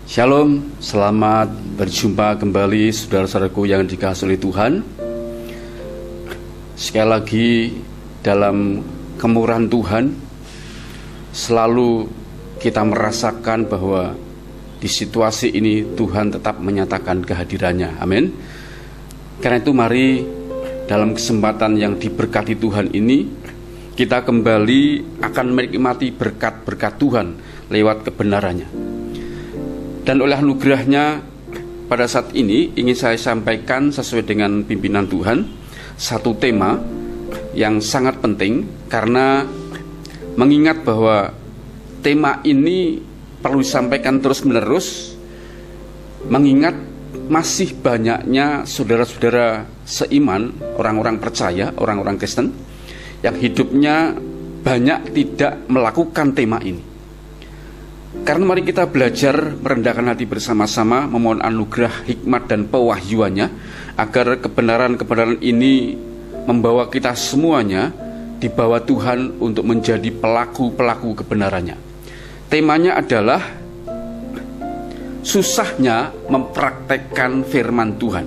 Shalom, selamat berjumpa kembali saudara-saudaraku yang dikasihi oleh Tuhan. Sekali lagi dalam kemurahan Tuhan, selalu kita merasakan bahwa di situasi ini Tuhan tetap menyatakan kehadirannya. Amin. Karena itu mari dalam kesempatan yang diberkati Tuhan ini, kita kembali akan menikmati berkat-berkat Tuhan lewat kebenarannya. Dan oleh anugerahnya pada saat ini ingin saya sampaikan sesuai dengan pimpinan Tuhan satu tema yang sangat penting, karena mengingat bahwa tema ini perlu disampaikan terus menerus, mengingat masih banyaknya saudara-saudara seiman, orang-orang percaya, orang-orang Kristen yang hidupnya banyak tidak melakukan tema ini. Karena mari kita belajar merendahkan hati bersama-sama, memohon anugerah, hikmat dan pewahyuannya, agar kebenaran-kebenaran ini membawa kita semuanya di bawah Tuhan untuk menjadi pelaku-pelaku kebenarannya. Temanya adalah susahnya mempraktekkan firman Tuhan.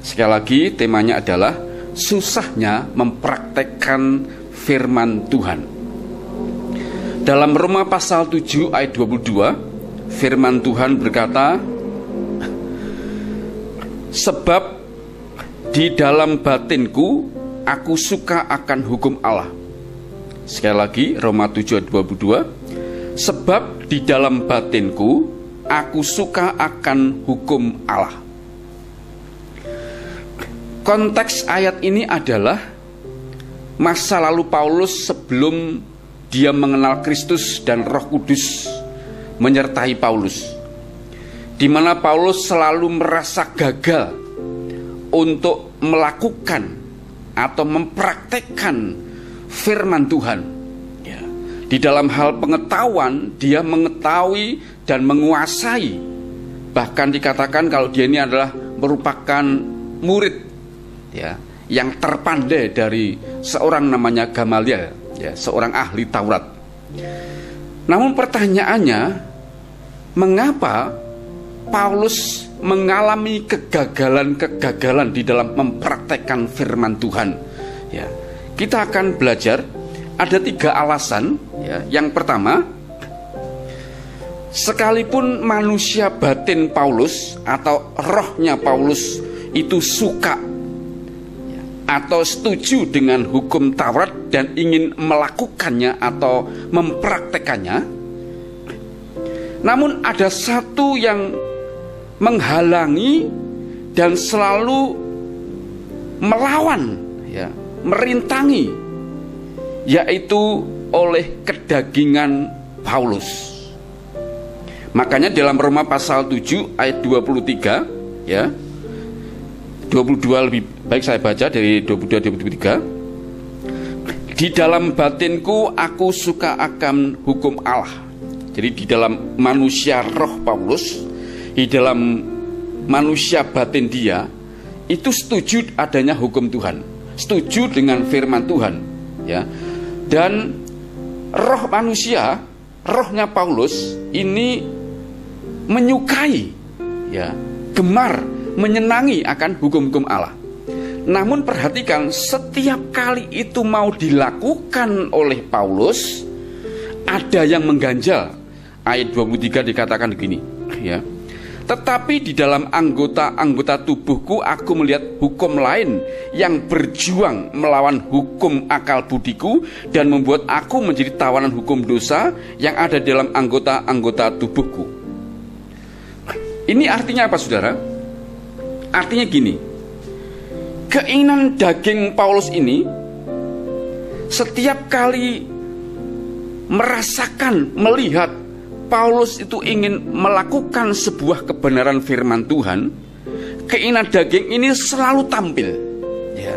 Sekali lagi, temanya adalah susahnya mempraktekkan firman Tuhan. Dalam Roma pasal 7 ayat 22, firman Tuhan berkata, sebab di dalam batinku aku suka akan hukum Allah. Sekali lagi, Roma 7 ayat 22, sebab di dalam batinku aku suka akan hukum Allah. Konteks ayat ini adalah masa lalu Paulus sebelum dia mengenal Kristus dan Roh Kudus menyertai Paulus, di mana Paulus selalu merasa gagal untuk melakukan atau mempraktekkan firman Tuhan. Ya. Di dalam hal pengetahuan, dia mengetahui dan menguasai. Bahkan dikatakan kalau dia ini adalah merupakan murid, ya, yang terpandai dari seorang namanya Gamaliel, ya, seorang ahli Taurat. Namun pertanyaannya, mengapa Paulus mengalami kegagalan-kegagalan di dalam mempraktekkan firman Tuhan? Ya, kita akan belajar ada 3 alasan. Ya. Yang pertama, sekalipun manusia batin Paulus atau rohnya Paulus itu suka atau setuju dengan hukum Taurat dan ingin melakukannya atau mempraktekannya, namun ada satu yang menghalangi dan selalu melawan, ya, merintangi, yaitu oleh kedagingan Paulus. Makanya dalam Roma pasal 7 ayat 23, ya, 22 lebih baik saya baca dari 22-23. Di dalam batinku aku suka akan hukum Allah. Jadi di dalam manusia roh Paulus, di dalam manusia batin dia itu setuju adanya hukum Tuhan, setuju dengan firman Tuhan, ya. Dan roh manusia, rohnya Paulus ini menyukai, ya, gemar, menyenangi akan hukum-hukum Allah. Namun perhatikan, setiap kali itu mau dilakukan oleh Paulus, ada yang mengganjal. Ayat 23 dikatakan begini, ya. Tetapi di dalam anggota-anggota tubuhku aku melihat hukum lain yang berjuang melawan hukum akal budiku dan membuat aku menjadi tawanan hukum dosa yang ada dalam anggota-anggota tubuhku. Ini artinya apa, saudara? Artinya gini, keinginan daging Paulus ini setiap kali merasakan, melihat Paulus itu ingin melakukan sebuah kebenaran firman Tuhan, keinginan daging ini selalu tampil, ya,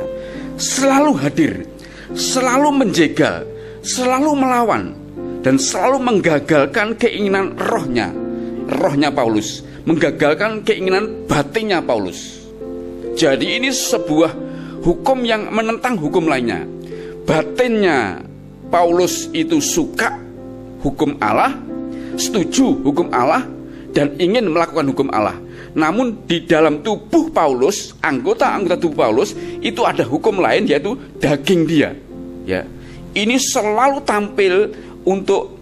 selalu hadir, selalu menjegal, selalu melawan, dan selalu menggagalkan keinginan rohnya Paulus, menggagalkan keinginan batinnya Paulus. Jadi ini sebuah hukum yang menentang hukum lainnya. Batinnya Paulus itu suka hukum Allah, setuju hukum Allah, dan ingin melakukan hukum Allah. Namun di dalam tubuh Paulus, anggota-anggota tubuh Paulus itu ada hukum lain, yaitu daging dia. Ya, ini selalu tampil untuk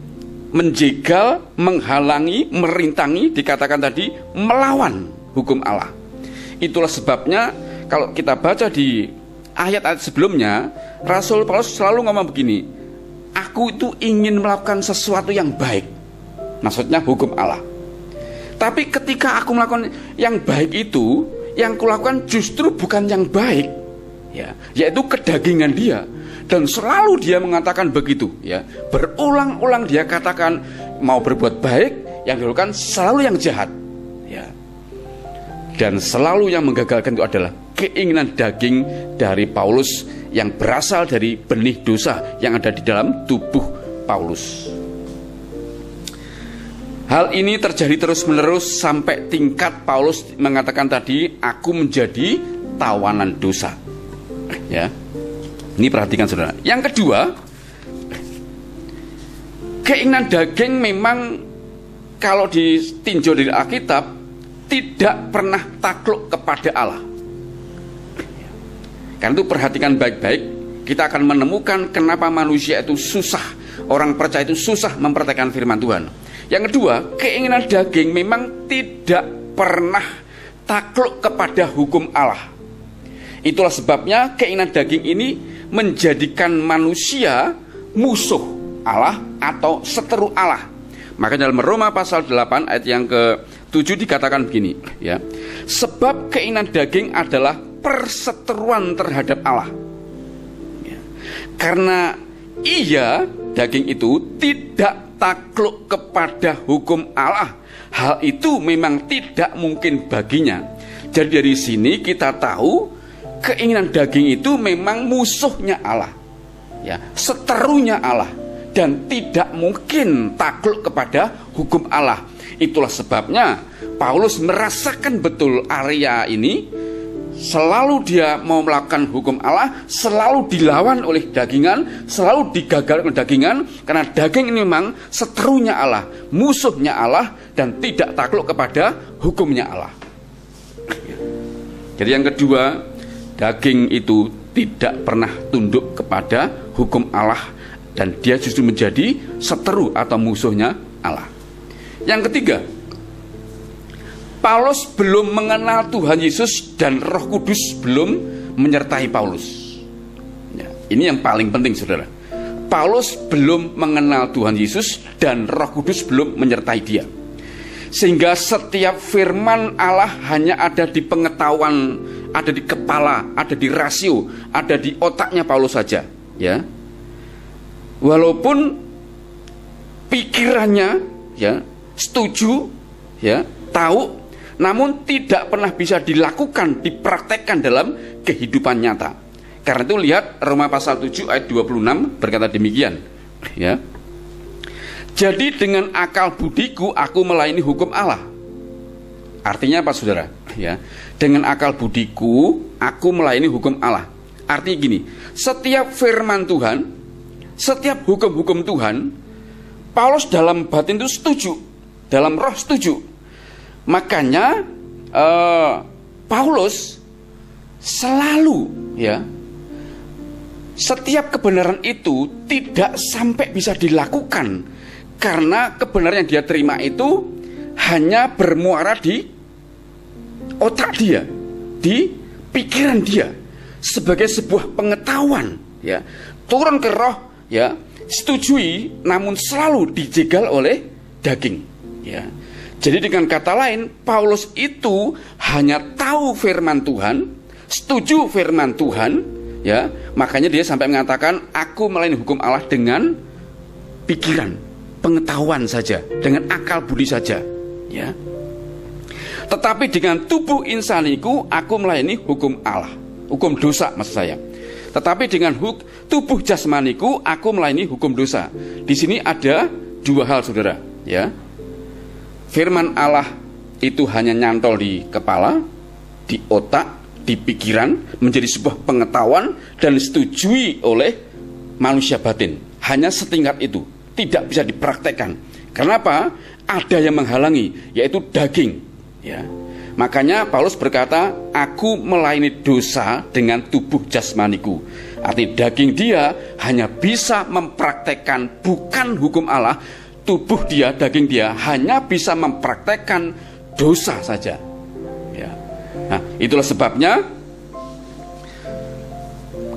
menjegal, menghalangi, merintangi, dikatakan tadi melawan hukum Allah. Itulah sebabnya kalau kita baca di ayat-ayat sebelumnya, Rasul Paulus selalu ngomong begini, aku itu ingin melakukan sesuatu yang baik, maksudnya hukum Allah. Tapi ketika aku melakukan yang baik itu, yang kulakukan justru bukan yang baik, ya, yaitu kedagingan dia. Dan selalu dia mengatakan begitu, ya, berulang-ulang dia katakan mau berbuat baik, yang dilakukan selalu yang jahat, ya. Dan selalu yang menggagalkan itu adalah keinginan daging dari Paulus yang berasal dari benih dosa yang ada di dalam tubuh Paulus. Hal ini terjadi terus-menerus sampai tingkat Paulus mengatakan tadi, aku menjadi tawanan dosa. Ya, ini perhatikan saudara. Yang kedua, keinginan daging memang kalau ditinjau dari Alkitab tidak pernah takluk kepada Allah. Karena itu perhatikan baik-baik, kita akan menemukan kenapa manusia itu susah, orang percaya itu susah mempraktikkan firman Tuhan. Yang kedua, keinginan daging memang tidak pernah takluk kepada hukum Allah. Itulah sebabnya keinginan daging ini menjadikan manusia musuh Allah atau seteru Allah. Maka dalam Roma pasal 8 ayat yang ke-7 dikatakan begini, ya. Sebab keinginan daging adalah perseteruan terhadap Allah. Ya. Karena daging itu tidak takluk kepada hukum Allah, hal itu memang tidak mungkin baginya. Jadi dari sini kita tahu keinginan daging itu memang musuhnya Allah, ya, seterunya Allah, dan tidak mungkin takluk kepada hukum Allah. Itulah sebabnya Paulus merasakan betul area ini. Selalu dia mau melakukan hukum Allah, selalu dilawan oleh dagingan, selalu digagalkan oleh dagingan, karena daging ini memang seterunya Allah, musuhnya Allah, dan tidak takluk kepada hukumnya Allah. Jadi yang kedua, daging itu tidak pernah tunduk kepada hukum Allah, dan dia justru menjadi seteru atau musuhnya Allah. Yang ketiga, Paulus belum mengenal Tuhan Yesus dan Roh Kudus belum menyertai Paulus. Ya, ini yang paling penting saudara. Paulus belum mengenal Tuhan Yesus dan Roh Kudus belum menyertai dia. Sehingga setiap firman Allah hanya ada di pengetahuan, ada di kepala, ada di rasio, ada di otaknya Paulus saja. Ya, walaupun pikirannya, ya, setuju, ya, tahu, namun tidak pernah bisa dilakukan, dipraktekkan dalam kehidupan nyata. Karena itu lihat Roma pasal 7 ayat 26 berkata demikian, ya. Jadi dengan akal budiku aku melayani hukum Allah. Artinya apa saudara? Ya, dengan akal budiku aku melayani hukum Allah. Artinya gini, setiap firman Tuhan, setiap hukum-hukum Tuhan, Paulus dalam batin itu setuju, dalam roh setuju. Makanya Paulus selalu, ya, setiap kebenaran itu tidak sampai bisa dilakukan, karena kebenaran yang dia terima itu hanya bermuara di otak dia, di pikiran dia, sebagai sebuah pengetahuan, ya, turun ke roh, ya, setujui, namun selalu dijegal oleh daging, ya. Jadi dengan kata lain, Paulus itu hanya tahu firman Tuhan, setuju firman Tuhan, ya, makanya dia sampai mengatakan aku melayani hukum Allah dengan pikiran, pengetahuan saja, dengan akal budi saja, ya. Tetapi dengan tubuh insaniku aku melayani hukum Allah, hukum dosa maksud saya. Tetapi dengan tubuh jasmaniku aku melayani hukum dosa. Di sini ada dua hal saudara, ya. Firman Allah itu hanya nyantol di kepala, di otak, di pikiran, menjadi sebuah pengetahuan dan disetujui oleh manusia batin. Hanya setingkat itu, tidak bisa dipraktekkan. Kenapa? Ada yang menghalangi, yaitu daging. Ya. Makanya Paulus berkata, aku melayani dosa dengan tubuh jasmaniku. Artinya daging dia hanya bisa mempraktekkan bukan hukum Allah. Tubuh dia, daging dia hanya bisa mempraktekkan dosa saja. Ya. Nah, itulah sebabnya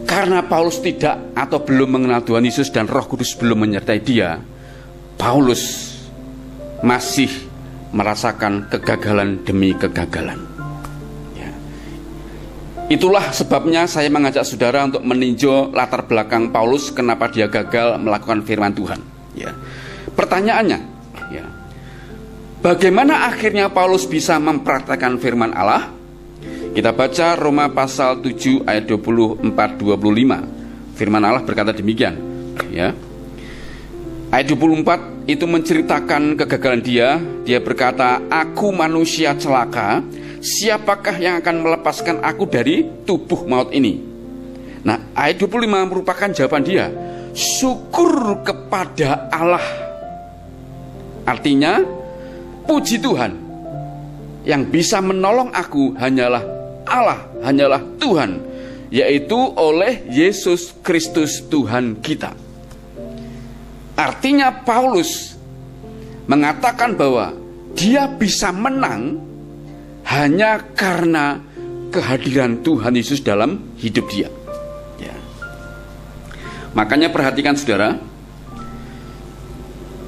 karena Paulus tidak atau belum mengenal Tuhan Yesus dan Roh Kudus belum menyertai dia, Paulus masih merasakan kegagalan demi kegagalan. Ya. Itulah sebabnya saya mengajak saudara untuk meninjau latar belakang Paulus, kenapa dia gagal melakukan firman Tuhan. Ya. Pertanyaannya, ya, bagaimana akhirnya Paulus bisa mempraktekkan firman Allah? Kita baca Roma pasal 7 ayat 24-25. Firman Allah berkata demikian, ya. Ayat 24 itu menceritakan kegagalan dia. Dia berkata, aku manusia celaka, siapakah yang akan melepaskan aku dari tubuh maut ini? Nah, ayat 25 merupakan jawaban dia. Syukur kepada Allah. Artinya, puji Tuhan, yang bisa menolong aku hanyalah Allah, hanyalah Tuhan, yaitu oleh Yesus Kristus Tuhan kita. Artinya Paulus mengatakan bahwa dia bisa menang hanya karena kehadiran Tuhan Yesus dalam hidup dia. Ya. Makanya perhatikan saudara,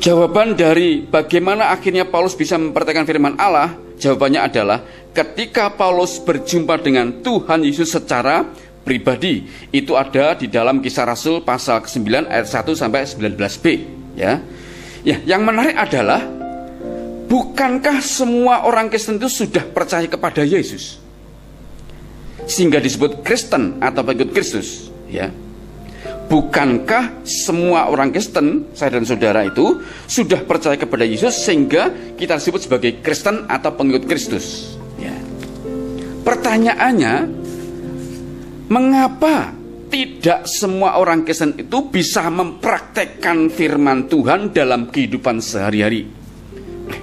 jawaban dari bagaimana akhirnya Paulus bisa mempraktikkan firman Allah, jawabannya adalah ketika Paulus berjumpa dengan Tuhan Yesus secara pribadi. Itu ada di dalam Kisah Rasul pasal ke-9 ayat 1 sampai 19b, ya. Ya, yang menarik adalah bukankah semua orang Kristen itu sudah percaya kepada Yesus sehingga disebut Kristen atau pengikut Kristus, ya? Bukankah semua orang Kristen, saya dan saudara itu sudah percaya kepada Yesus sehingga kita disebut sebagai Kristen atau pengikut Kristus, ya. Pertanyaannya, mengapa tidak semua orang Kristen itu bisa mempraktekkan firman Tuhan dalam kehidupan sehari-hari?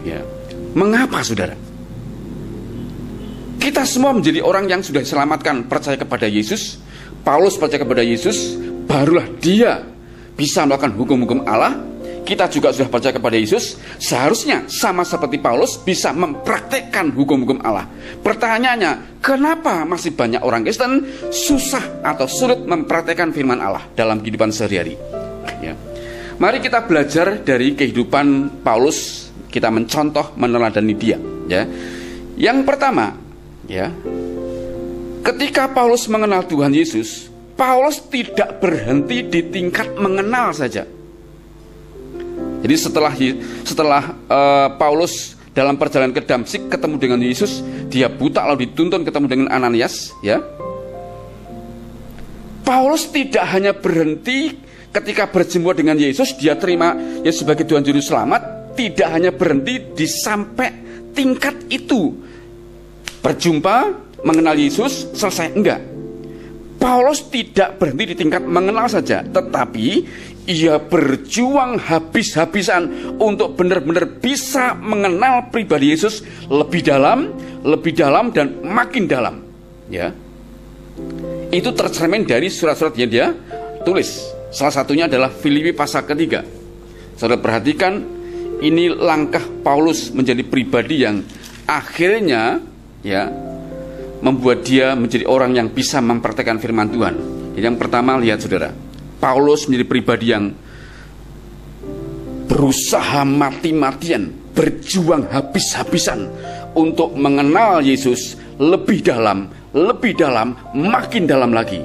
Ya. Mengapa, saudara? Kita semua menjadi orang yang sudah diselamatkan, percaya kepada Yesus. Paulus percaya kepada Yesus, barulah dia bisa melakukan hukum-hukum Allah. Kita juga sudah percaya kepada Yesus, seharusnya sama seperti Paulus bisa mempraktekkan hukum-hukum Allah. Pertanyaannya, kenapa masih banyak orang Kristen susah atau sulit mempraktekkan firman Allah dalam kehidupan sehari-hari? Ya. Mari kita belajar dari kehidupan Paulus, kita mencontoh, meneladani dia. Ya. Yang pertama, ya, ketika Paulus mengenal Tuhan Yesus, Paulus tidak berhenti di tingkat mengenal saja. Jadi setelah Paulus dalam perjalanan ke Damsik ketemu dengan Yesus, dia buta lalu dituntun ketemu dengan Ananias, ya. Paulus tidak hanya berhenti ketika berjumpa dengan Yesus, dia terima Yesus sebagai Tuhan Juru Selamat, tidak hanya berhenti di sampai tingkat itu. Berjumpa, mengenal Yesus, selesai, enggak. Paulus tidak berhenti di tingkat mengenal saja, tetapi ia berjuang habis-habisan untuk benar-benar bisa mengenal pribadi Yesus lebih dalam dan makin dalam. Ya, itu tercermin dari surat-surat yang dia tulis. Salah satunya adalah Filipi pasal ke-3. Saudara perhatikan, ini langkah Paulus menjadi pribadi yang akhirnya, ya, membuat dia menjadi orang yang bisa mempraktekkan firman Tuhan. Yang pertama, lihat saudara, Paulus menjadi pribadi yang berusaha mati-matian, berjuang habis-habisan untuk mengenal Yesus lebih dalam, makin dalam lagi.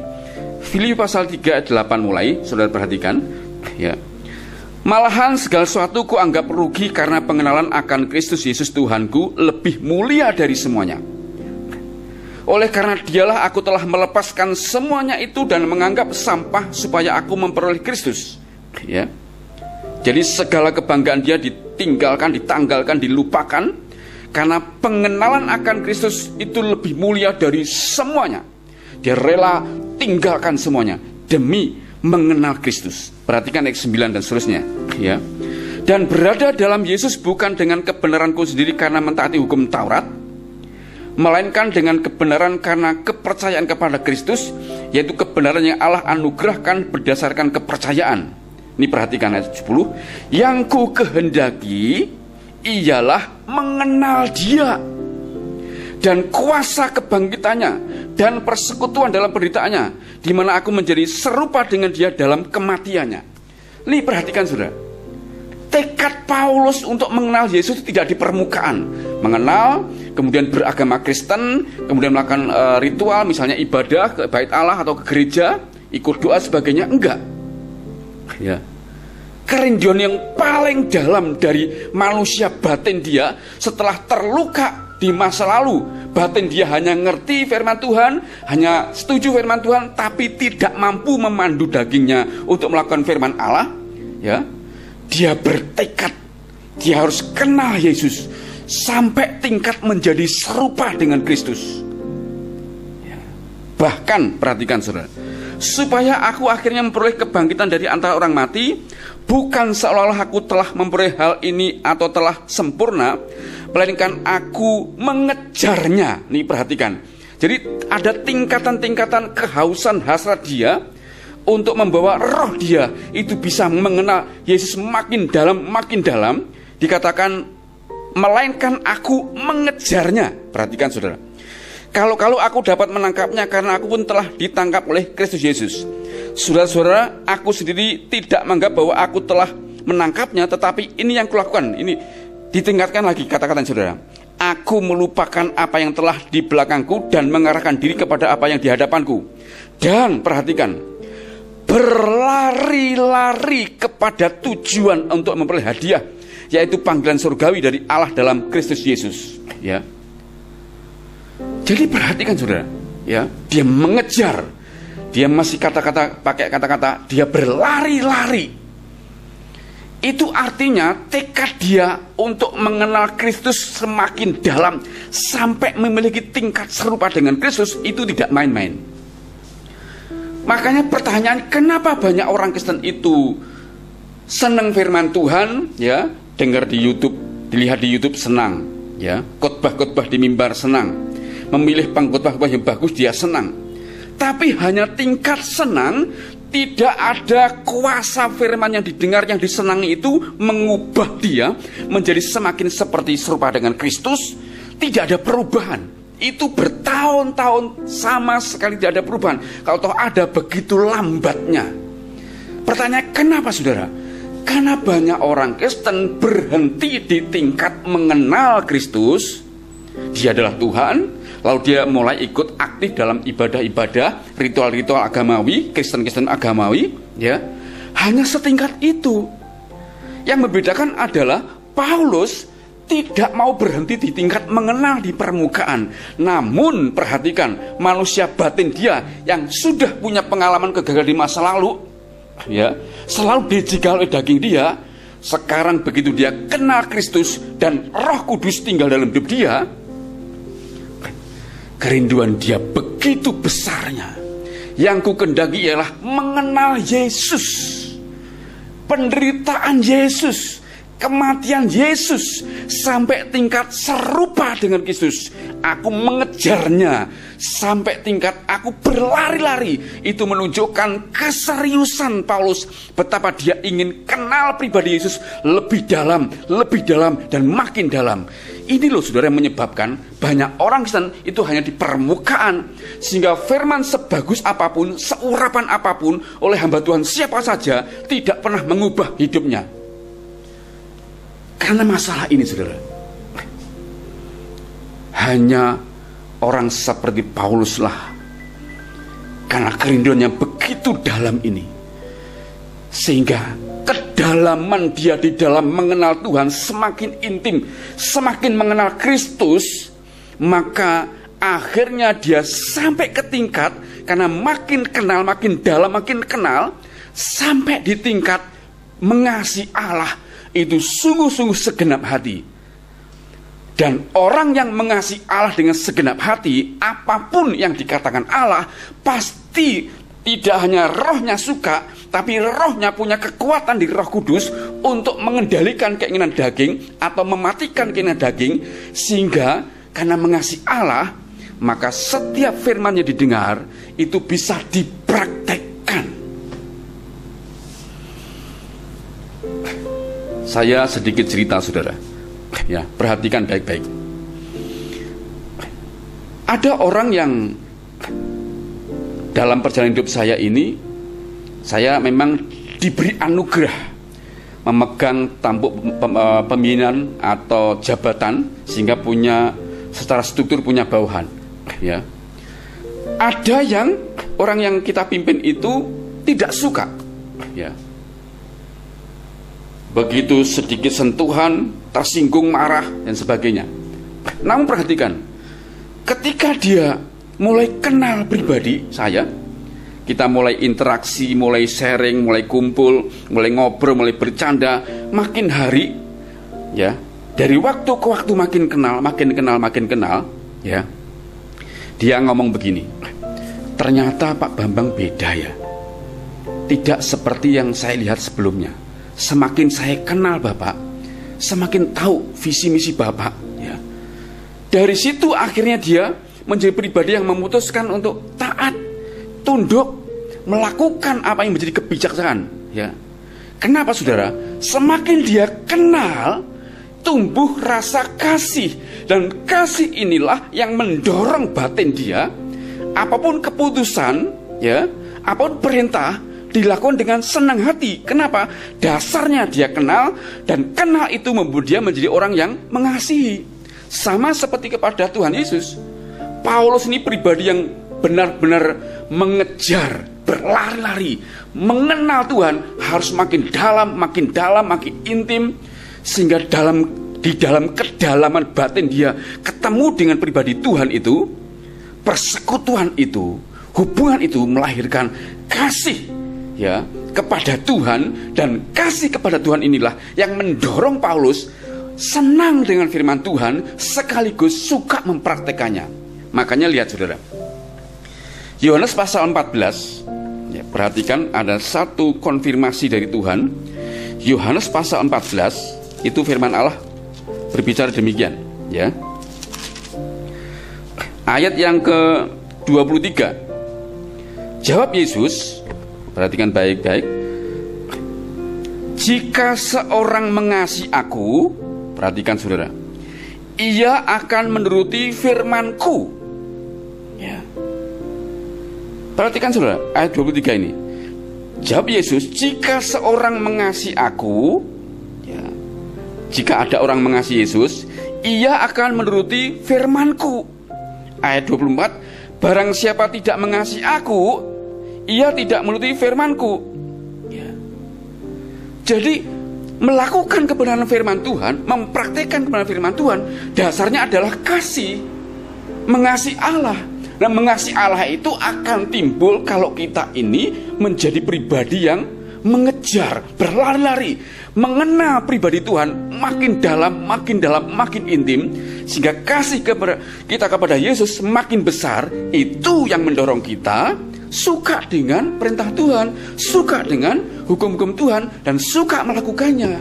Filipi pasal 3 ayat 8 mulai, saudara perhatikan, ya. Malahan segala sesuatu ku anggap rugi karena pengenalan akan Kristus Yesus Tuhanku lebih mulia dari semuanya. Oleh karena dialah aku telah melepaskan semuanya itu dan menganggap sampah supaya aku memperoleh Kristus. Ya. Jadi segala kebanggaan dia ditinggalkan, ditanggalkan, dilupakan, karena pengenalan akan Kristus itu lebih mulia dari semuanya. Dia rela tinggalkan semuanya demi mengenal Kristus. Perhatikan ayat 9 dan seterusnya, ya. Dan berada dalam Yesus bukan dengan kebenaranku sendiri karena mentaati hukum Taurat, melainkan dengan kebenaran karena kepercayaan kepada Kristus, yaitu kebenaran yang Allah anugerahkan berdasarkan kepercayaan. Ini perhatikan ayat 70. Yang ku kehendaki ialah mengenal Dia dan kuasa kebangkitannya dan persekutuan dalam penderitaannya, di mana aku menjadi serupa dengan Dia dalam kematiannya. Ini perhatikan saudara, tekad Paulus untuk mengenal Yesus tidak di permukaan. Mengenal, kemudian beragama Kristen, kemudian melakukan ritual, misalnya ibadah ke bait Allah atau ke gereja, ikut doa sebagainya, enggak. Ya. Kerinduan yang paling dalam dari manusia batin dia setelah terluka di masa lalu, batin dia hanya ngerti firman Tuhan, hanya setuju firman Tuhan, tapi tidak mampu memandu dagingnya untuk melakukan firman Allah. Ya, dia bertekad, dia harus kenal Yesus sampai tingkat menjadi serupa dengan Kristus. Ya. Bahkan perhatikan saudara, supaya aku akhirnya memperoleh kebangkitan dari antara orang mati, bukan seolah-olah aku telah memperoleh hal ini atau telah sempurna, melainkan aku mengejarnya. Nih perhatikan, jadi ada tingkatan-tingkatan kehausan hasrat dia untuk membawa roh dia itu bisa mengenal Yesus makin dalam. Dikatakan melainkan aku mengejarnya. Perhatikan saudara, kalau aku dapat menangkapnya, karena aku pun telah ditangkap oleh Kristus Yesus. Saudara-saudara, aku sendiri tidak menganggap bahwa aku telah menangkapnya, tetapi ini yang kulakukan. Ini ditingkatkan lagi kata-kata saudara. Aku melupakan apa yang telah di belakangku dan mengarahkan diri kepada apa yang di hadapanku. Dan perhatikan, berlari-lari kepada tujuan untuk memperoleh hadiah, yaitu panggilan surgawi dari Allah dalam Kristus Yesus. Ya. Jadi perhatikan saudara, ya, dia mengejar, dia masih pakai kata-kata dia berlari-lari. Itu artinya tekad dia untuk mengenal Kristus semakin dalam sampai memiliki tingkat serupa dengan Kristus itu tidak main-main. Makanya pertanyaan, kenapa banyak orang Kristen itu senang firman Tuhan, ya, dengar di YouTube, dilihat di YouTube senang, ya, khotbah-khotbah di mimbar senang, memilih pengkhotbah yang bagus dia senang. Tapi hanya tingkat senang, tidak ada kuasa firman yang didengar, yang disenangi itu mengubah dia menjadi semakin seperti serupa dengan Kristus. Tidak ada perubahan. Itu bertahun-tahun sama sekali tidak ada perubahan. Kalau toh ada, begitu lambatnya. Pertanyaan, kenapa saudara? Karena banyak orang Kristen berhenti di tingkat mengenal Kristus. Dia adalah Tuhan, lalu dia mulai ikut aktif dalam ibadah-ibadah, ritual-ritual agamawi, Kristen-Kristen agamawi, ya. Hanya setingkat itu. Yang membedakan adalah Paulus tidak mau berhenti di tingkat mengenal di permukaan. Namun perhatikan, manusia batin dia yang sudah punya pengalaman kegagalan di masa lalu, ya, selalu dijegal oleh daging dia. Sekarang begitu dia kenal Kristus dan Roh Kudus tinggal dalam hidup dia, kerinduan dia begitu besarnya. Yang ku kehendaki ialah mengenal Yesus, penderitaan Yesus, kematian Yesus, sampai tingkat serupa dengan Kristus. Aku mengejarnya sampai tingkat aku berlari-lari. Itu menunjukkan keseriusan Paulus, betapa dia ingin kenal pribadi Yesus lebih dalam, dan makin dalam. Ini loh saudara yang menyebabkan banyak orang Kristen itu hanya di permukaan, sehingga firman sebagus apapun, seurapan apapun oleh hamba Tuhan siapa saja tidak pernah mengubah hidupnya. Karena masalah ini saudara, hanya orang seperti Paulus lah, karena kerinduannya begitu dalam ini, sehingga kedalaman dia di dalam mengenal Tuhan semakin intim, semakin mengenal Kristus, maka akhirnya dia sampai ke tingkat, karena makin kenal, makin dalam, makin kenal, sampai di tingkat mengasihi Allah itu sungguh-sungguh segenap hati. Dan orang yang mengasihi Allah dengan segenap hati, apapun yang dikatakan Allah pasti Tidak hanya rohnya suka, tapi rohnya punya kekuatan di Roh Kudus untuk mengendalikan keinginan daging atau mematikan keinginan daging, sehingga karena mengasihi Allah, maka setiap firman yang didengar itu bisa dipraktekkan. Saya sedikit cerita, saudara. Ya, perhatikan baik-baik. Ada orang yang dalam perjalanan hidup saya ini, saya memang diberi anugerah memegang tampuk pemimpinan atau jabatan, sehingga punya secara struktur punya bawahan. Ya, ada yang orang yang kita pimpin itu tidak suka. Ya, begitu sedikit sentuhan tersinggung, marah dan sebagainya. Namun perhatikan, ketika dia mulai kenal pribadi saya, kita mulai interaksi, mulai sharing, mulai kumpul, mulai ngobrol, mulai bercanda, makin hari, ya, dari waktu ke waktu makin kenal, ya, dia ngomong begini, ternyata Pak Bambang beda ya, tidak seperti yang saya lihat sebelumnya. Semakin saya kenal Bapak, semakin tahu visi misi Bapak, ya. Dari situ akhirnya dia menjadi pribadi yang memutuskan untuk taat, tunduk, melakukan apa yang menjadi kebijaksanaan, ya. Kenapa, saudara? Semakin dia kenal, tumbuh rasa kasih, dan kasih inilah yang mendorong batin dia. Apapun keputusan, ya, apapun perintah dilakukan dengan senang hati. Kenapa? Dasarnya dia kenal, dan kenal itu membuat dia menjadi orang yang mengasihi. Sama seperti kepada Tuhan Yesus. Paulus ini pribadi yang benar-benar mengejar, berlari-lari, mengenal Tuhan, harus makin dalam, makin intim, sehingga di dalam kedalaman batin dia ketemu dengan pribadi Tuhan itu, persekutuan itu, hubungan itu melahirkan kasih, ya, kepada Tuhan, dan kasih kepada Tuhan inilah yang mendorong Paulus senang dengan firman Tuhan sekaligus suka mempraktekannya. Makanya lihat, saudara, Yohanes pasal 14, ya, perhatikan ada satu konfirmasi dari Tuhan. Yohanes pasal 14 itu firman Allah berbicara demikian, ya. Ayat yang ke-23. Jawab Yesus, perhatikan baik-baik, jika seorang mengasihi aku, perhatikan saudara, ia akan menuruti firman-Ku. Ya. Perhatikan saudara, ayat 23 ini. Jawab Yesus, jika seorang mengasihi aku, ya, jika ada orang mengasihi Yesus, ia akan menuruti firman-Ku. Ayat 24, barang siapa tidak mengasihi aku, ia tidak menuruti firman-Ku. Ya. Jadi melakukan kebenaran firman Tuhan, mempraktikkan kebenaran firman Tuhan, dasarnya adalah kasih, mengasihi Allah. Dan mengasihi Allah itu akan timbul kalau kita ini menjadi pribadi yang mengejar, berlari-lari, mengenal pribadi Tuhan makin dalam, makin intim, sehingga kasih kita kepada Yesus makin besar. Itu yang mendorong kita suka dengan perintah Tuhan, suka dengan hukum-hukum Tuhan, dan suka melakukannya.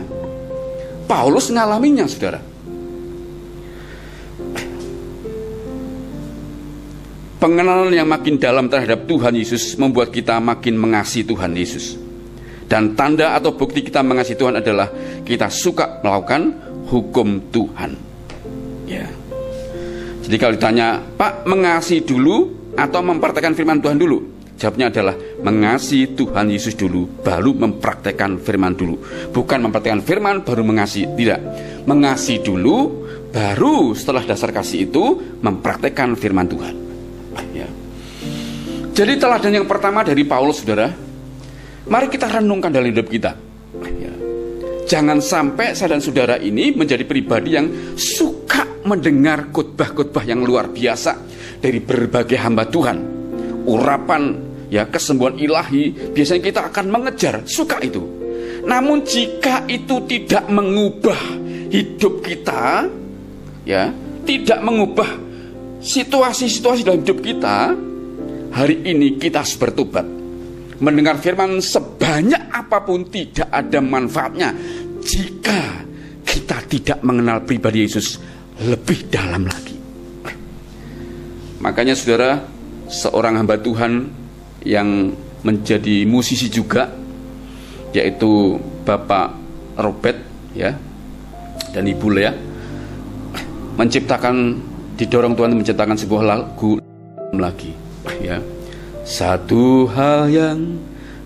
Paulus ngalaminya, saudara. Pengenalan yang makin dalam terhadap Tuhan Yesus membuat kita makin mengasihi Tuhan Yesus. Dan tanda atau bukti kita mengasihi Tuhan adalah kita suka melakukan hukum Tuhan. Ya. Jadi kalau ditanya, Pak, mengasihi dulu atau mempraktekkan firman Tuhan dulu? Jawabnya adalah mengasihi Tuhan Yesus dulu, baru mempraktekkan firman dulu. Bukan mempraktekkan firman baru mengasihi, tidak. Mengasihi dulu, baru setelah dasar kasih itu mempraktekkan firman Tuhan. Ya. Jadi teladan yang pertama dari Paulus, saudara, mari kita renungkan dalam hidup kita. Ya. Jangan sampai saya dan saudara ini menjadi pribadi yang suka mendengar khotbah-khotbah yang luar biasa dari berbagai hamba Tuhan, urapan, ya, kesembuhan ilahi. Biasanya kita akan mengejar, suka itu. Namun jika itu tidak mengubah hidup kita, ya, tidak mengubah situasi-situasi dalam hidup kita, hari ini kita harus bertobat. mendengar firman sebanyak apapun tidak ada manfaatnya jika kita tidak mengenal pribadi Yesus lebih dalam lagi. Makanya saudara, seorang hamba Tuhan yang menjadi musisi juga, yaitu Bapak Robert ya dan Ibu Lea, didorong Tuhan menciptakan sebuah lagu lagi ya. Satu hal yang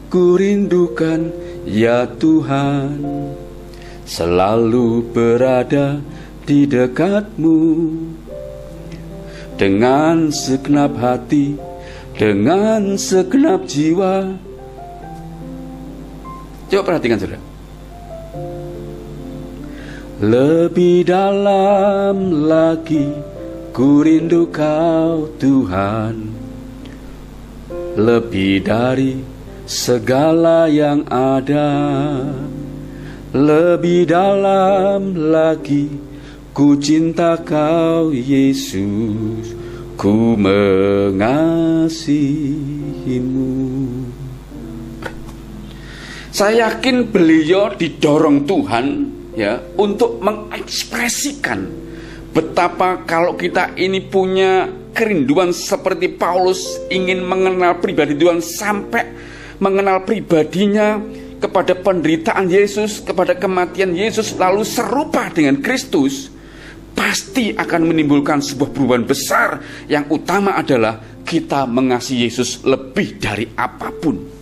kurindukan ya Tuhan, selalu berada di dekatmu, dengan segenap hati, dengan segenap jiwa. Coba perhatikan saudara. Lebih dalam lagi ku rindu Kau Tuhan, lebih dari segala yang ada. Lebih dalam lagi ku cinta Kau Yesus, ku mengasihimu. Saya yakin beliau didorong Tuhan ya untuk mengekspresikan betapa kalau kita ini punya kerinduan seperti Paulus, ingin mengenal pribadi Tuhan sampai mengenal pribadinya, kepada penderitaan Yesus, kepada kematian Yesus, lalu serupa dengan Kristus, pasti akan menimbulkan sebuah perubahan besar. Yang utama adalah kita mengasihi Yesus lebih dari apapun.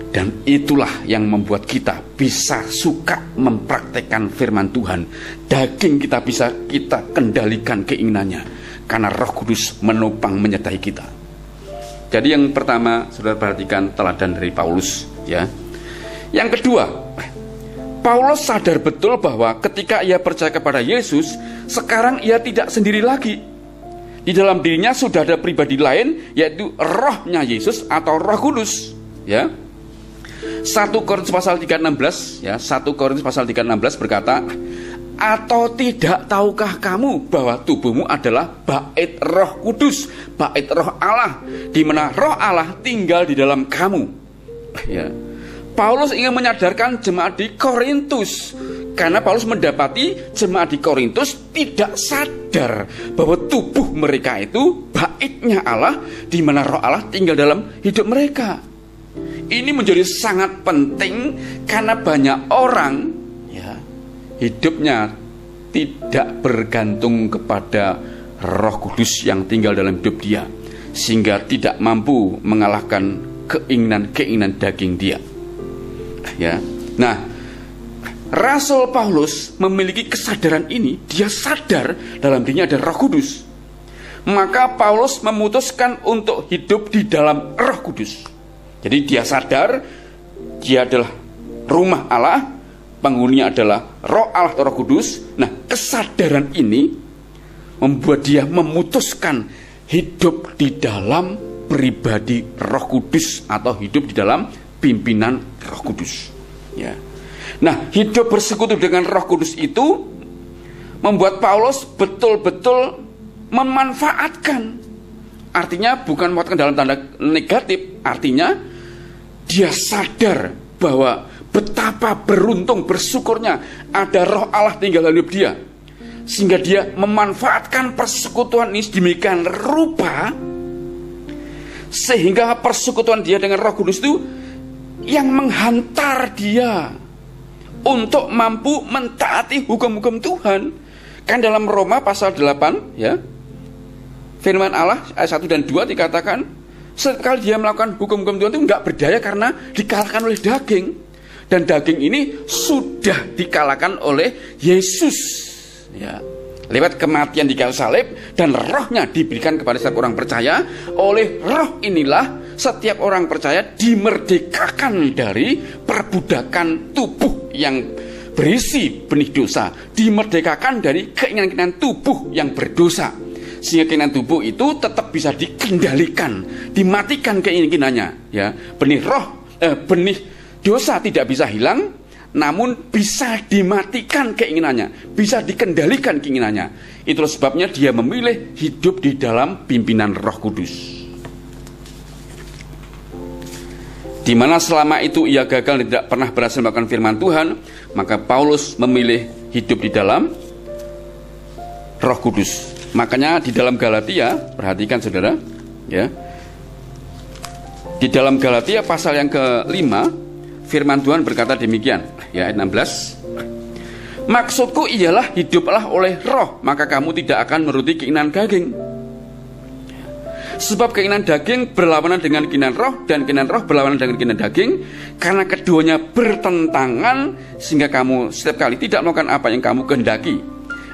Dan itulah yang membuat kita bisa suka mempraktekkan firman Tuhan. Daging kita bisa kita kendalikan keinginannya, karena Roh Kudus menopang menyertai kita. Jadi yang pertama, saudara perhatikan teladan dari Paulus ya. Yang kedua, Paulus sadar betul bahwa ketika ia percaya kepada Yesus, sekarang ia tidak sendiri lagi. Di dalam dirinya sudah ada pribadi lain, yaitu rohnya Yesus atau Roh Kudus ya. 1 Korintus pasal 3:16 ya, 1 Korintus pasal 3:16 berkata, atau tidak tahukah kamu bahwa tubuhmu adalah bait Roh Kudus, bait Roh Allah, di mana Roh Allah tinggal di dalam kamu ya. Paulus ingin menyadarkan jemaat di Korintus, karena Paulus mendapati jemaat di Korintus tidak sadar bahwa tubuh mereka itu baitnya Allah, di mana Roh Allah tinggal dalam hidup mereka. Ini menjadi sangat penting karena banyak orang ya, hidupnya tidak bergantung kepada Roh Kudus yang tinggal dalam hidup dia, sehingga tidak mampu mengalahkan keinginan-keinginan daging dia ya. Nah, Rasul Paulus memiliki kesadaran ini. Dia sadar dalam dirinya ada Roh Kudus. Maka Paulus memutuskan untuk hidup di dalam Roh Kudus. Jadi dia sadar dia adalah rumah Allah, penghuninya adalah Roh Allah atau Roh Kudus. Nah, kesadaran ini membuat dia memutuskan hidup di dalam pribadi Roh Kudus atau hidup di dalam pimpinan Roh Kudus ya. Nah, hidup bersekutu dengan Roh Kudus itu membuat Paulus betul-betul memanfaatkan. Artinya bukan memanfaatkan dalam tanda negatif, artinya dia sadar bahwa betapa beruntung, bersyukurnya ada Roh Allah tinggal dalam hidup dia, sehingga dia memanfaatkan persekutuan ini sedemikian rupa sehingga persekutuan dia dengan Roh Kudus itu yang menghantar dia untuk mampu mentaati hukum-hukum Tuhan. Kan dalam Roma pasal 8 ya, firman Allah ayat 1 dan 2 dikatakan, sekali dia melakukan hukum-hukum Tuhan itu enggak berdaya karena dikalahkan oleh daging. Dan daging ini sudah dikalahkan oleh Yesus ya, lewat kematian di kayu salib, dan rohnya diberikan kepada setiap orang percaya. Oleh roh inilah setiap orang percaya dimerdekakan dari perbudakan tubuh yang berisi benih dosa, dimerdekakan dari keinginan-keinginan tubuh yang berdosa, sehingga keinginan tubuh itu tetap bisa dikendalikan, dimatikan keinginannya ya. Benih dosa tidak bisa hilang, namun bisa dimatikan keinginannya, bisa dikendalikan keinginannya. Itulah sebabnya dia memilih hidup di dalam pimpinan Roh Kudus. di mana selama itu ia gagal dan tidak pernah berhasil melakukan firman Tuhan, maka Paulus memilih hidup di dalam Roh Kudus. Makanya di dalam Galatia, perhatikan saudara, ya, di dalam Galatia pasal yang ke-5, firman Tuhan berkata demikian, ya, ayat 16. Maksudku ialah hiduplah oleh roh, maka kamu tidak akan menuruti keinginan daging. Sebab keinginan daging berlawanan dengan keinginan roh, dan keinginan roh berlawanan dengan keinginan daging. Karena keduanya bertentangan, sehingga kamu setiap kali tidak melakukan apa yang kamu kehendaki.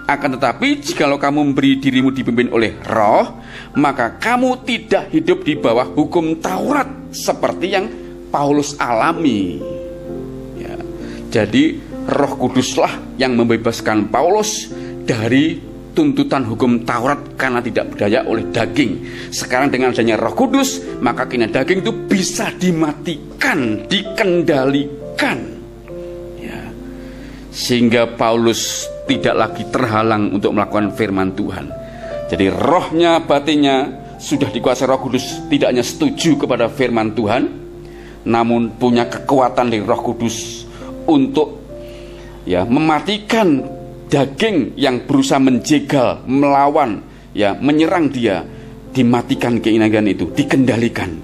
Akan tetapi jikalau kamu memberi dirimu dipimpin oleh roh, maka kamu tidak hidup di bawah hukum Taurat, seperti yang Paulus alami, ya. Jadi Roh Kuduslah yang membebaskan Paulus dari tuntutan hukum Taurat karena tidak berdaya oleh daging. Sekarang dengan adanya Roh Kudus, maka keinginan daging itu bisa dimatikan, dikendalikan, ya. Sehingga Paulus tidak lagi terhalang untuk melakukan firman Tuhan. Jadi rohnya, batinnya sudah dikuasai Roh Kudus, tidak hanya setuju kepada firman Tuhan, namun punya kekuatan dari Roh Kudus untuk, ya, mematikan daging yang berusaha menjegal, melawan, ya, menyerang dia. Dimatikan keinginan itu, dikendalikan,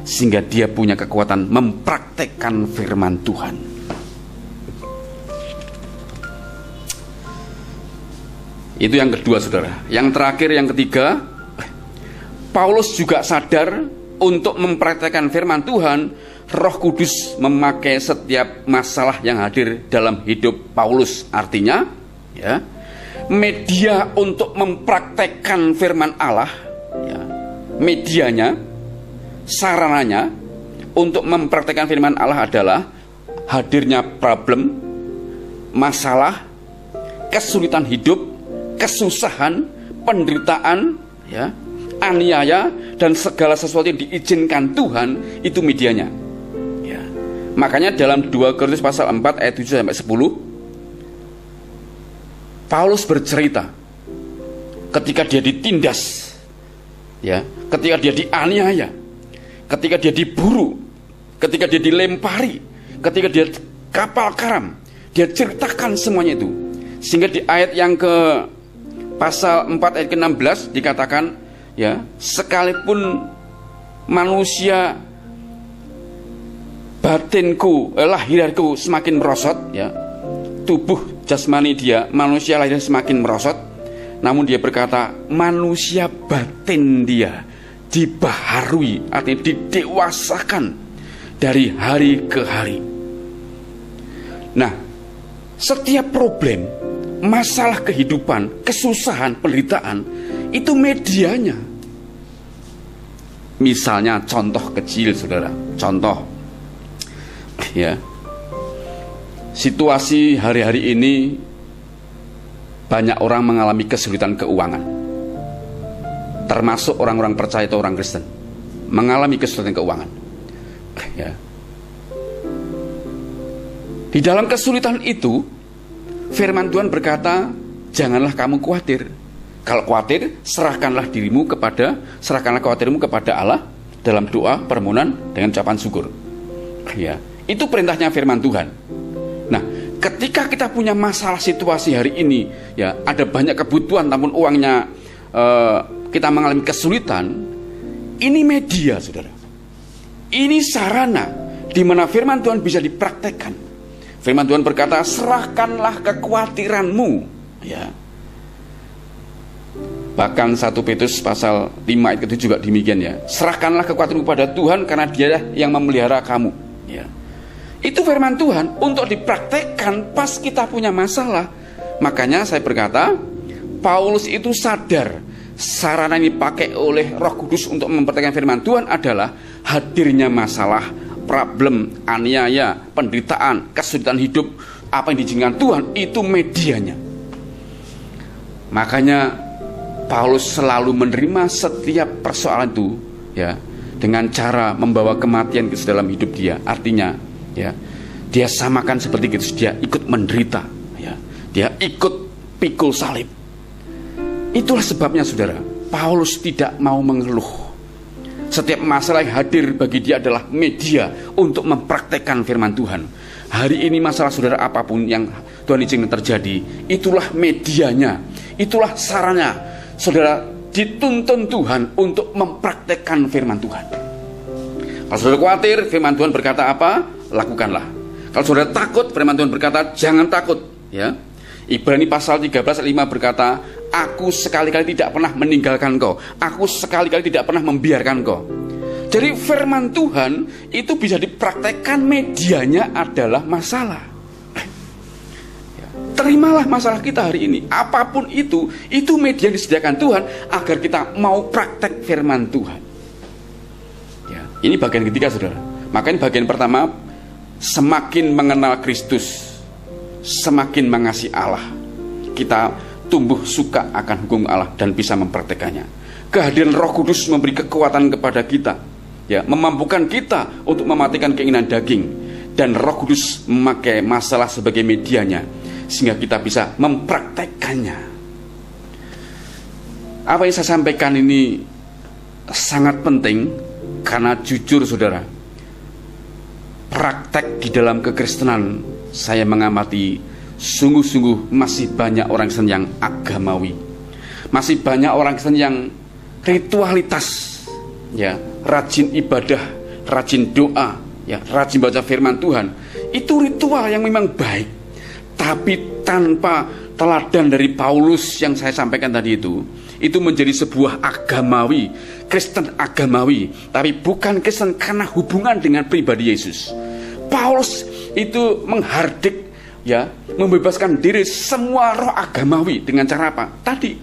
sehingga dia punya kekuatan mempraktekkan firman Tuhan. Itu yang kedua, saudara. Yang terakhir, yang ketiga, Paulus juga sadar untuk mempraktekkan firman Tuhan. Roh Kudus memakai setiap masalah yang hadir dalam hidup Paulus. Artinya, ya, media untuk mempraktekkan firman Allah, ya, medianya, sarananya untuk mempraktekkan firman Allah adalah hadirnya problem, masalah, kesulitan hidup, kesusahan, penderitaan, ya, aniaya, dan segala sesuatu yang diizinkan Tuhan, itu medianya, ya. Makanya dalam 2 Korintus pasal 4 ayat 7-10, Paulus bercerita ketika dia ditindas, ya, ketika dia dianiaya, ketika dia diburu, ketika dia dilempari, ketika dia kapal karam, dia ceritakan semuanya itu. Sehingga di ayat yang ke pasal 4 ayat ke-16 dikatakan, ya, sekalipun manusia batinku, lahirku semakin merosot, ya, tubuh jasmani dia, manusia lahir semakin merosot, namun dia berkata manusia batin dia dibaharui, artinya didewasakan dari hari ke hari. Nah, setiap problem, masalah kehidupan, kesusahan, penderitaan, itu medianya. Misalnya contoh kecil, saudara, contoh, ya, situasi hari-hari ini banyak orang mengalami kesulitan keuangan, termasuk orang-orang percaya atau orang Kristen mengalami kesulitan keuangan, ya. Di dalam kesulitan itu, firman Tuhan berkata, janganlah kamu khawatir. Kalau khawatir, serahkanlah khawatirmu kepada Allah dalam doa, permohonan, dengan ucapan syukur, ya. Itu perintahnya firman Tuhan. Nah, ketika kita punya masalah situasi hari ini, ya, ada banyak kebutuhan namun uangnya, kita mengalami kesulitan, ini media, saudara. Ini sarana di mana firman Tuhan bisa dipraktekkan. Firman Tuhan berkata, serahkanlah kekhawatiranmu, ya. Bahkan 1 Petrus pasal 5 ayat ke-7 juga demikian, ya. Serahkanlah kekhawatiranmu kepada Tuhan karena Dia yang memelihara kamu, ya. Itu firman Tuhan untuk dipraktekkan pas kita punya masalah. Makanya saya berkata, Paulus itu sadar sarana yang dipakai oleh Roh Kudus untuk mempraktekkan firman Tuhan adalah hadirnya masalah, problem, aniaya, penderitaan, kesulitan hidup, apa yang diizinkan Tuhan, itu medianya. Makanya Paulus selalu menerima setiap persoalan itu, ya, dengan cara membawa kematian ke dalam hidup dia. Artinya, ya, dia samakan seperti Kristus, dia ikut menderita, ya, dia ikut pikul salib. Itulah sebabnya, saudara, Paulus tidak mau mengeluh. Setiap masalah yang hadir bagi dia adalah media untuk mempraktekkan firman Tuhan. Hari ini masalah saudara apapun yang Tuhan izinkan terjadi, itulah medianya, itulah sarana saudara dituntun Tuhan untuk mempraktekkan firman Tuhan. Kalau saudara khawatir, firman Tuhan berkata apa? Lakukanlah. Kalau saudara takut, firman Tuhan berkata jangan takut, ya. Ibrani pasal 13 ayat 5 berkata, aku sekali-kali tidak pernah meninggalkan kau, aku sekali-kali tidak pernah membiarkan kau. Jadi firman Tuhan itu bisa dipraktekkan, medianya adalah masalah. Terimalah masalah kita hari ini, apapun itu media yang disediakan Tuhan agar kita mau praktek firman Tuhan. Ya, ini bagian ketiga saudara. Makanya bagian pertama, semakin mengenal Kristus, semakin mengasihi Allah, kita tumbuh suka akan hukum Allah dan bisa mempraktekannya. Kehadiran Roh Kudus memberi kekuatan kepada kita, ya, memampukan kita untuk mematikan keinginan daging, dan Roh Kudus memakai masalah sebagai medianya sehingga kita bisa mempraktekannya. Apa yang saya sampaikan ini sangat penting karena jujur saudara, praktek di dalam kekristenan saya mengamati sungguh-sungguh masih banyak orang Kristen yang agamawi, masih banyak orang Kristen yang ritualitas, ya, rajin ibadah, rajin doa, ya, rajin baca firman Tuhan. Itu ritual yang memang baik, tapi tanpa teladan dari Paulus yang saya sampaikan tadi itu menjadi sebuah agamawi, Kristen agamawi, tapi bukan Kristen karena hubungan dengan pribadi Yesus. Paulus itu menghardik, ya, membebaskan diri semua roh agamawi dengan cara apa? Tadi.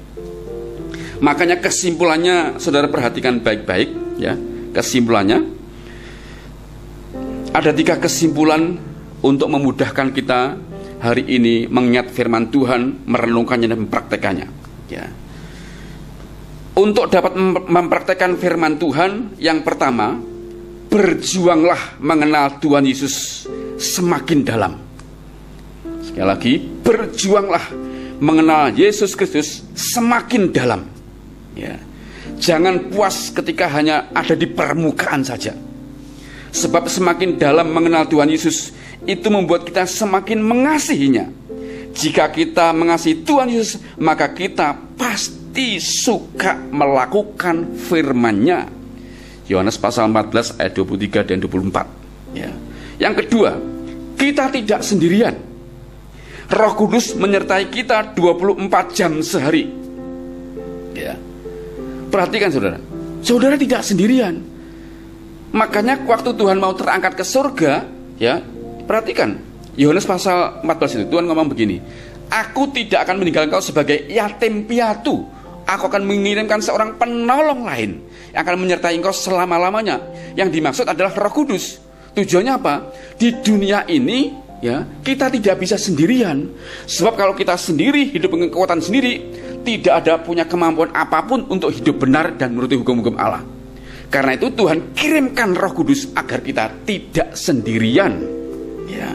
Makanya kesimpulannya saudara perhatikan baik-baik, ya. Kesimpulannya ada 3 kesimpulan untuk memudahkan kita hari ini mengingat firman Tuhan, merenungkannya dan mempraktekannya, ya. Untuk dapat mempraktekkan firman Tuhan, yang pertama, berjuanglah mengenal Tuhan Yesus semakin dalam. Sekali lagi, berjuanglah mengenal Yesus Kristus semakin dalam, ya. Jangan puas ketika hanya ada di permukaan saja. Sebab semakin dalam mengenal Tuhan Yesus, itu membuat kita semakin mengasihinya. Jika kita mengasihi Tuhan Yesus, maka kita pasti suka melakukan firman-Nya. Yohanes pasal 14 ayat 23 dan 24, ya. Yang kedua, kita tidak sendirian. Roh Kudus menyertai kita 24 jam sehari, ya. Perhatikan saudara, saudara tidak sendirian. Makanya waktu Tuhan mau terangkat ke surga, ya, perhatikan Yohanes pasal 14 itu Tuhan ngomong begini, aku tidak akan meninggalkan kau sebagai yatim piatu, aku akan mengirimkan seorang penolong lain yang akan menyertai engkau selama-lamanya. Yang dimaksud adalah Roh Kudus. Tujuannya apa? Di dunia ini, ya, kita tidak bisa sendirian. Sebab kalau kita sendiri, hidup dengan kekuatan sendiri, tidak ada punya kemampuan apapun untuk hidup benar dan menuruti hukum-hukum Allah. Karena itu Tuhan kirimkan Roh Kudus agar kita tidak sendirian, ya.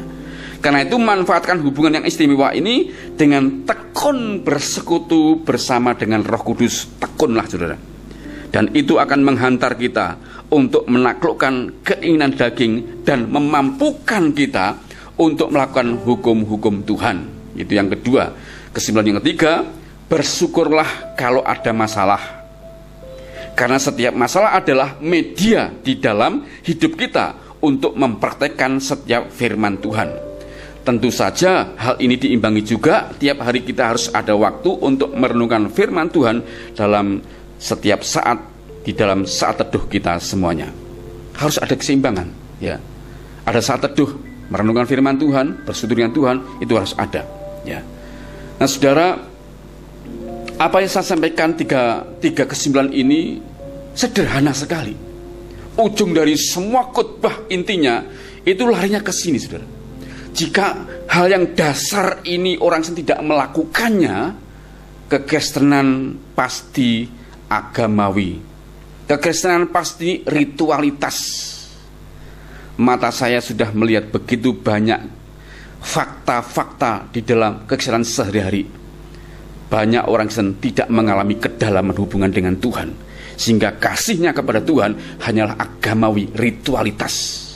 Karena itu manfaatkan hubungan yang istimewa ini dengan tekun bersekutu bersama dengan Roh Kudus. Tekunlah saudara. Dan itu akan menghantar kita untuk menaklukkan keinginan daging dan memampukan kita untuk melakukan hukum-hukum Tuhan. Itu yang kedua. Kesimpulan yang ketiga, bersyukurlah kalau ada masalah. Karena setiap masalah adalah media di dalam hidup kita untuk mempraktekkan setiap firman Tuhan. Tentu saja hal ini diimbangi juga tiap hari kita harus ada waktu untuk merenungkan firman Tuhan dalam setiap saat, di dalam saat teduh kita semuanya. Harus ada keseimbangan, ya. Ada saat teduh, merenungkan firman Tuhan, bersekutu dengan Tuhan, itu harus ada, ya. Nah saudara, apa yang saya sampaikan tiga kesimpulan ini sederhana sekali. Ujung dari semua khotbah intinya itu larinya ke sini saudara. Jika hal yang dasar ini orang tidak melakukannya, kekristenan pasti agamawi, kekristenan pasti ritualitas. Mata saya sudah melihat begitu banyak fakta-fakta di dalam kekristenan sehari-hari. Banyak orang Kristen tidak mengalami kedalaman hubungan dengan Tuhan, sehingga kasihnya kepada Tuhan hanyalah agamawi, ritualitas.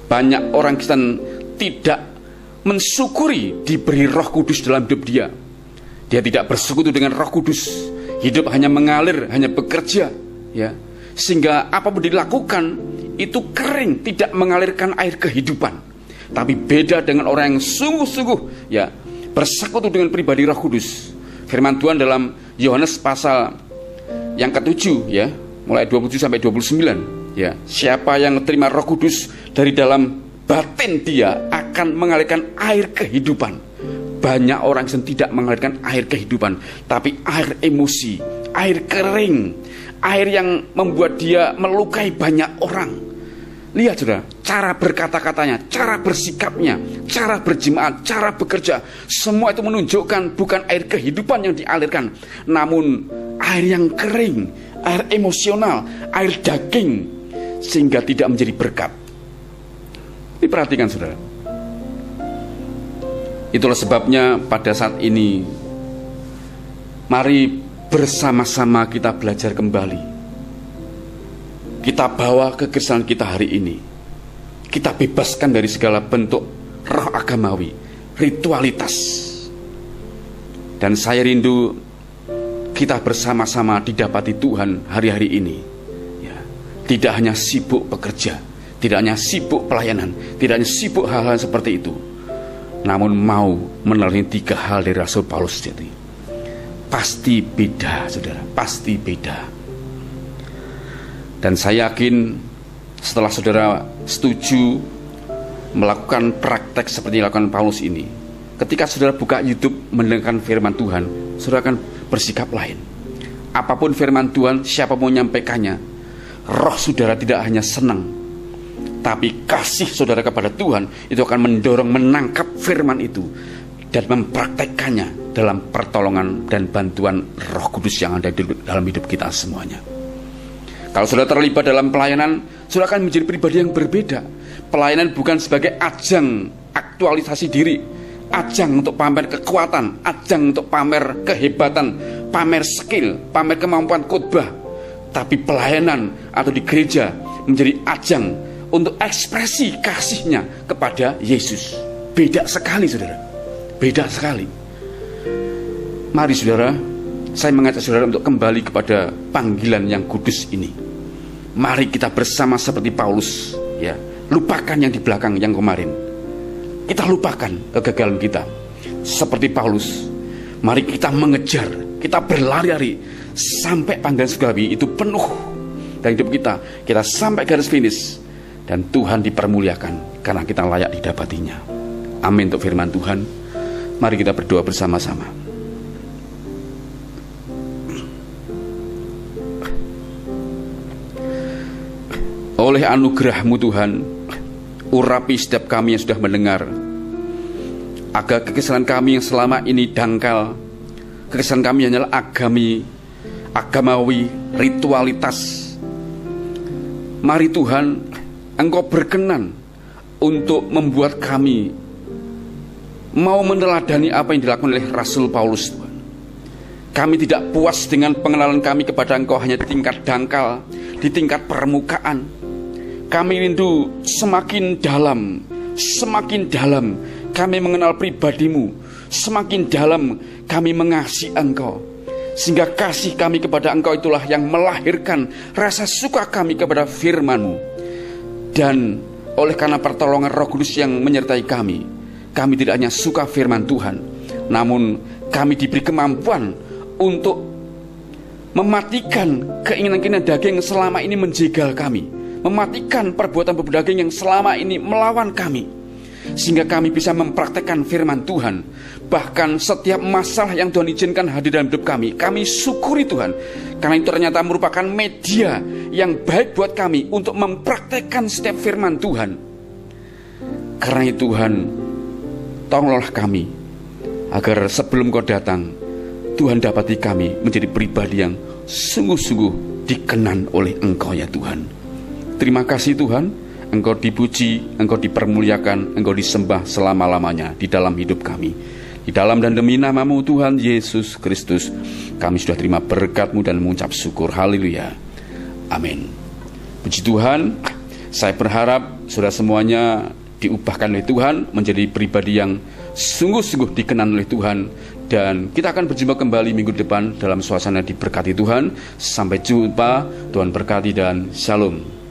Banyak orang Kristen tidak mensyukuri diberi Roh Kudus dalam hidup dia. Dia tidak bersekutu dengan Roh Kudus. Hidup hanya mengalir, hanya bekerja, ya. Sehingga apapun dilakukan itu kering, tidak mengalirkan air kehidupan. Tapi beda dengan orang yang sungguh-sungguh, ya, bersekutu dengan pribadi Roh Kudus. Firman Tuhan dalam Yohanes pasal yang ke-7, ya, mulai 27 sampai 29, ya. Siapa yang terima Roh Kudus, dari dalam batin dia akan mengalirkan air kehidupan. Banyak orang yang tidak mengalirkan air kehidupan, tapi air emosi, air kering, air yang membuat dia melukai banyak orang. Lihat saudara, cara berkata-katanya, cara bersikapnya, cara berjemaat, cara bekerja, semua itu menunjukkan bukan air kehidupan yang dialirkan, namun air yang kering, air emosional, air daging, sehingga tidak menjadi berkat. Ini perhatikan saudara. Itulah sebabnya pada saat ini mari bersama-sama kita belajar kembali. Kita bawa kekristenan kita hari ini. Kita bebaskan dari segala bentuk roh agamawi, ritualitas. Dan saya rindu kita bersama-sama didapati Tuhan hari-hari ini, ya. Tidak hanya sibuk bekerja, tidak hanya sibuk pelayanan, tidak hanya sibuk hal-hal seperti itu, namun mau meneladani 3 hal dari Rasul Paulus. Jadi pasti beda saudara, pasti beda. Dan saya yakin setelah saudara setuju melakukan praktek seperti yang dilakukan Paulus ini, ketika saudara buka YouTube mendengarkan firman Tuhan, saudara akan bersikap lain. Apapun firman Tuhan, siapapun menyampaikannya, roh saudara tidak hanya senang, tapi kasih saudara kepada Tuhan itu akan mendorong menangkap firman itu dan mempraktekkannya dalam pertolongan dan bantuan Roh Kudus yang ada dalam hidup kita semuanya. Kalau saudara terlibat dalam pelayanan, saudara akan menjadi pribadi yang berbeda. Pelayanan bukan sebagai ajang aktualisasi diri, ajang untuk pamer kekuatan, ajang untuk pamer kehebatan, pamer skill, pamer kemampuan khotbah. Tapi pelayanan atau di gereja menjadi ajang untuk ekspresi kasihnya kepada Yesus. Beda sekali saudara, beda sekali. Mari saudara, saya mengajak saudara untuk kembali kepada panggilan yang kudus ini. Mari kita bersama seperti Paulus, ya. Lupakan yang di belakang yang kemarin. Kita lupakan kegagalan kita. Seperti Paulus, mari kita mengejar, kita berlari-lari sampai panggilan surgawi itu penuh dalam hidup kita. Kita sampai garis finish dan Tuhan dipermuliakan karena kita layak didapatinya. Amin untuk firman Tuhan. Mari kita berdoa bersama-sama. Oleh anugerah-Mu Tuhan, urapi setiap kami yang sudah mendengar, agar kekesalan kami yang selama ini dangkal, kekesalan kami hanyalah agamawi, ritualitas. Mari Tuhan, Engkau berkenan untuk membuat kami mau meneladani apa yang dilakukan oleh Rasul Paulus, Tuhan. Kami tidak puas dengan pengenalan kami kepada Engkau hanya di tingkat dangkal, di tingkat permukaan. Kami rindu semakin dalam kami mengenal pribadi-Mu, semakin dalam kami mengasihi Engkau, sehingga kasih kami kepada Engkau itulah yang melahirkan rasa suka kami kepada firman-Mu. Dan oleh karena pertolongan Roh Kudus yang menyertai kami tidak hanya suka firman Tuhan, namun kami diberi kemampuan untuk mematikan keinginan-keinginan daging yang selama ini menjegal kami, mematikan perbuatan-perbuatan daging yang selama ini melawan kami, sehingga kami bisa mempraktekkan firman Tuhan. Bahkan setiap masalah yang Tuhan izinkan hadir dalam hidup kami syukuri Tuhan, karena itu ternyata merupakan media yang baik buat kami untuk mempraktekkan setiap firman Tuhan. Karena itu Tuhan, tolonglah kami agar sebelum Kau datang, Tuhan dapati kami menjadi pribadi yang sungguh-sungguh dikenan oleh Engkau ya Tuhan. Terima kasih Tuhan, Engkau dipuji, Engkau dipermuliakan, Engkau disembah selama-lamanya di dalam hidup kami. Di dalam dan demi nama-Mu Tuhan Yesus Kristus, kami sudah terima berkat-Mu dan mengucap syukur. Haleluya. Amin. Puji Tuhan, saya berharap saudara semuanya diubahkan oleh Tuhan menjadi pribadi yang sungguh-sungguh dikenan oleh Tuhan. Dan kita akan berjumpa kembali minggu depan dalam suasana diberkati Tuhan. Sampai jumpa, Tuhan berkati dan shalom.